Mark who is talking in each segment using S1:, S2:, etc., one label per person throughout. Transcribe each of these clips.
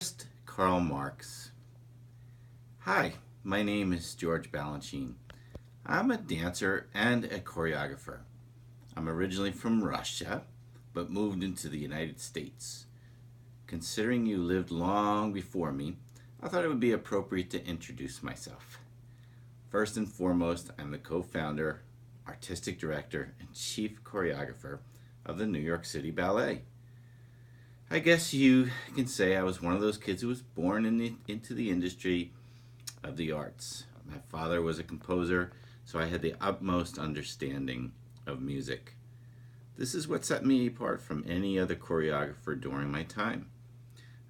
S1: First, Karl Marx. Hi, my name is George Balanchine. I'm a dancer and a choreographer. I'm originally from Russia, but moved into the United States. Considering you lived long before me, I thought it would be appropriate to introduce myself. First and foremost, I'm the co founder, artistic director, and chief choreographer of the New York City Ballet. I guess you can say I was one of those kids who was born into the industry of the arts. My father was a composer, so I had the utmost understanding of music. This is what set me apart from any other choreographer during my time.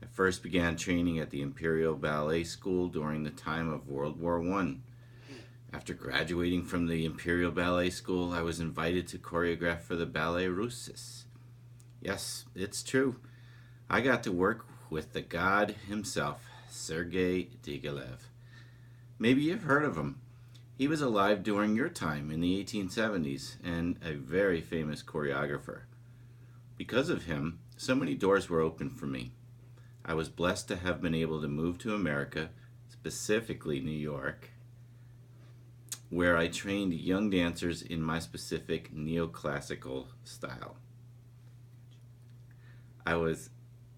S1: I first began training at the Imperial Ballet School during the time of World War I. After graduating from the Imperial Ballet School, I was invited to choreograph for the Ballet Russes. Yes, it's true. I got to work with the god himself, Sergei Diaghilev. Maybe you've heard of him. He was alive during your time in the 1870s and a very famous choreographer. Because of him, so many doors were open for me. I was blessed to have been able to move to America, specifically New York, where I trained young dancers in my specific neoclassical style. I was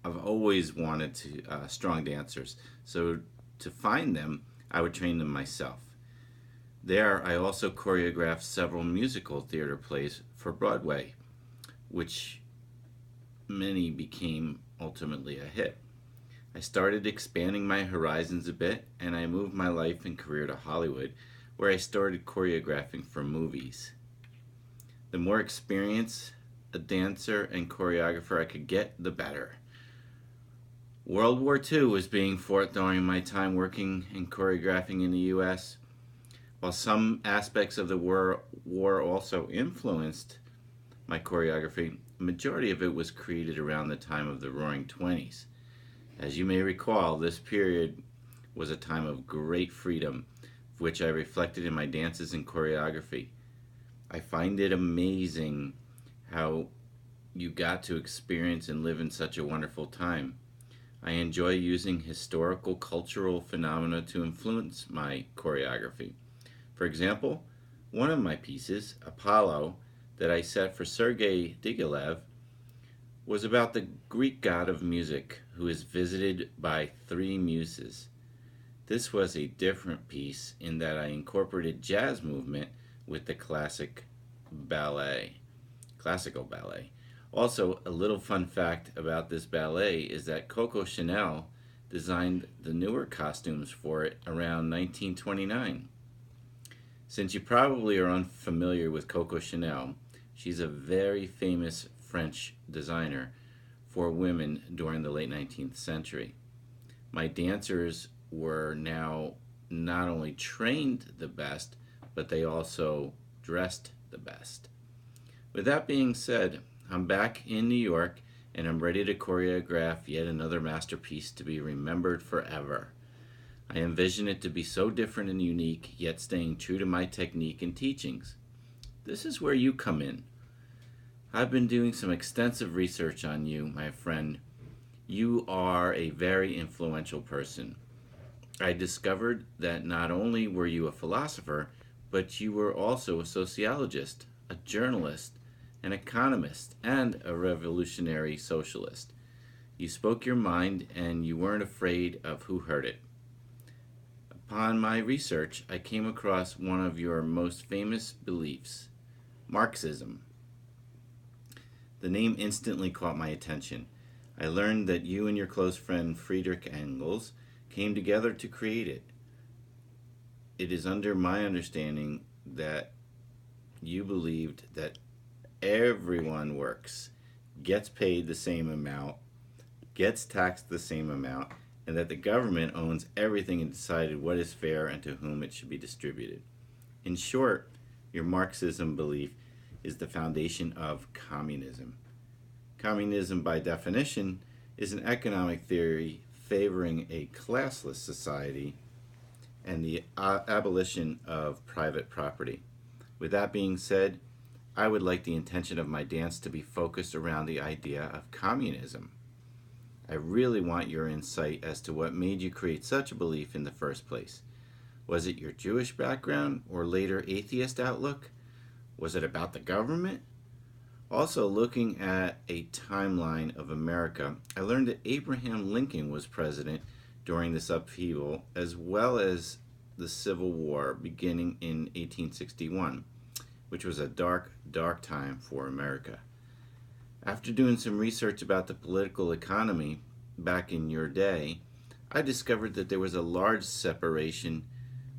S1: I've always wanted to strong dancers, so to find them, I would train them myself. There, I also choreographed several musical theater plays for Broadway, which many became ultimately a hit. I started expanding my horizons a bit, and I moved my life and career to Hollywood, where I started choreographing for movies. The more experience a dancer and choreographer I could get, the better. World War II was being fought during my time working and choreographing in the US. While some aspects of the war also influenced my choreography, the majority of it was created around the time of the Roaring Twenties. As you may recall, this period was a time of great freedom, which I reflected in my dances and choreography. I find it amazing how you got to experience and live in such a wonderful time. I enjoy using historical cultural phenomena to influence my choreography. For example, one of my pieces, Apollo, that I set for Sergei Diaghilev, was about the Greek god of music who is visited by three muses. This was a different piece in that I incorporated jazz movement with the classical ballet. Also, a little fun fact about this ballet is that Coco Chanel designed the newer costumes for it around 1929. Since you probably are unfamiliar with Coco Chanel, she's a very famous French designer for women during the late 19th century. My dancers were now not only trained the best, but they also dressed the best. With that being said, I'm back in New York and I'm ready to choreograph yet another masterpiece to be remembered forever. I envision it to be so different and unique, yet staying true to my technique and teachings. This is where you come in. I've been doing some extensive research on you, my friend. You are a very influential person. I discovered that not only were you a philosopher, but you were also a sociologist, a journalist, an economist, and a revolutionary socialist. You spoke your mind and you weren't afraid of who heard it. Upon my research, I came across one of your most famous beliefs, Marxism. The name instantly caught my attention. I learned that you and your close friend Friedrich Engels came together to create it. It is under my understanding that you believed that everyone works, gets paid the same amount, gets taxed the same amount, and that the government owns everything and decided what is fair and to whom it should be distributed. In short, your Marxism belief is the foundation of communism. Communism, by definition, is an economic theory favoring a classless society and the abolition of private property. With that being said, I would like the intention of my dance to be focused around the idea of communism. I really want your insight as to what made you create such a belief in the first place. Was it your Jewish background or later atheist outlook? Was it about the government? Also, looking at a timeline of America, I learned that Abraham Lincoln was president during this upheaval, as well as the Civil War beginning in 1861, which was a dark, dark time for America. After doing some research about the political economy back in your day, I discovered that there was a large separation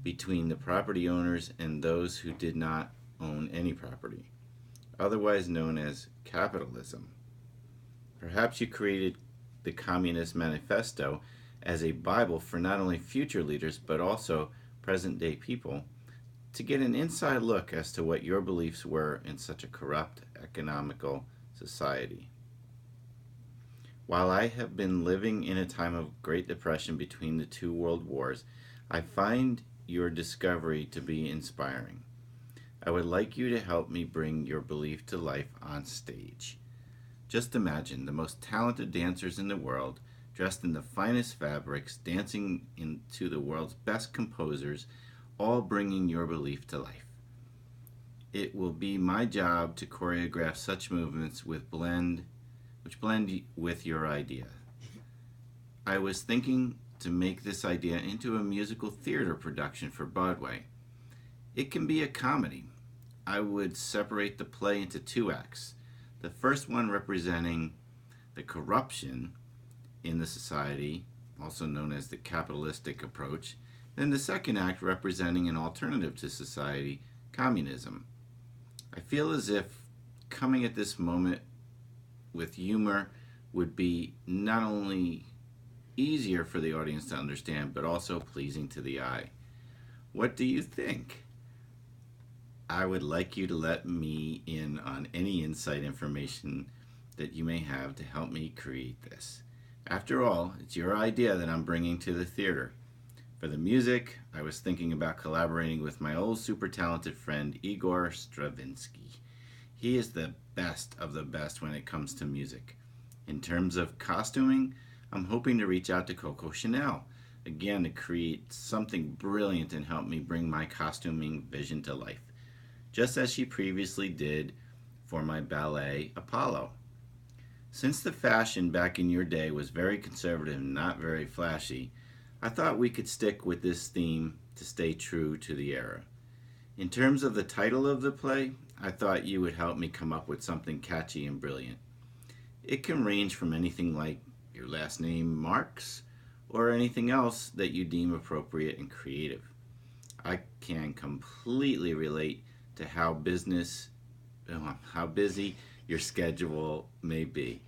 S1: between the property owners and those who did not own any property, otherwise known as capitalism. Perhaps you created the Communist Manifesto as a Bible for not only future leaders but also present day people to get an inside look as to what your beliefs were in such a corrupt economical society. While I have been living in a time of Great Depression between the two world wars, I find your discovery to be inspiring. I would like you to help me bring your belief to life on stage. Just imagine the most talented dancers in the world, dressed in the finest fabrics, dancing into the world's best composers, all bringing your belief to life. It will be my job to choreograph such movements which blend with your idea. I was thinking to make this idea into a musical theater production for Broadway. It can be a comedy. I would separate the play into two acts. The first one representing the corruption in the society, also known as the capitalistic approach, then the second act representing an alternative to society, communism. I feel as if coming at this moment with humor would be not only easier for the audience to understand, but also pleasing to the eye. What do you think? I would like you to let me in on any insight information that you may have to help me create this. After all, it's your idea that I'm bringing to the theater. For the music, I was thinking about collaborating with my old super talented friend Igor Stravinsky. He is the best of the best when it comes to music. In terms of costuming, I'm hoping to reach out to Coco Chanel, again to create something brilliant and help me bring my costuming vision to life, just as she previously did for my ballet Apollo. Since the fashion back in your day was very conservative and not very flashy, I thought we could stick with this theme to stay true to the era. In terms of the title of the play, I thought you would help me come up with something catchy and brilliant. It can range from anything like your last name Marx or anything else that you deem appropriate and creative. I can completely relate to how busy your schedule may be,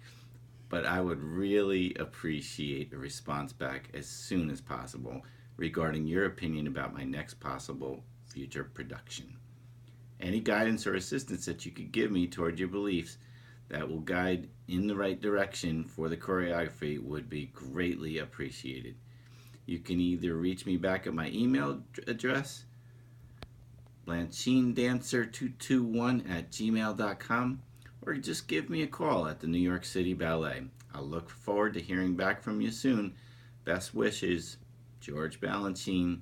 S1: but I would really appreciate a response back as soon as possible regarding your opinion about my next possible future production. Any guidance or assistance that you could give me toward your beliefs that will guide in the right direction for the choreography would be greatly appreciated. You can either reach me back at my email address, blanchinedancer221@gmail.com, or just give me a call at the New York City Ballet. I'll look forward to hearing back from you soon. Best wishes, George Balanchine.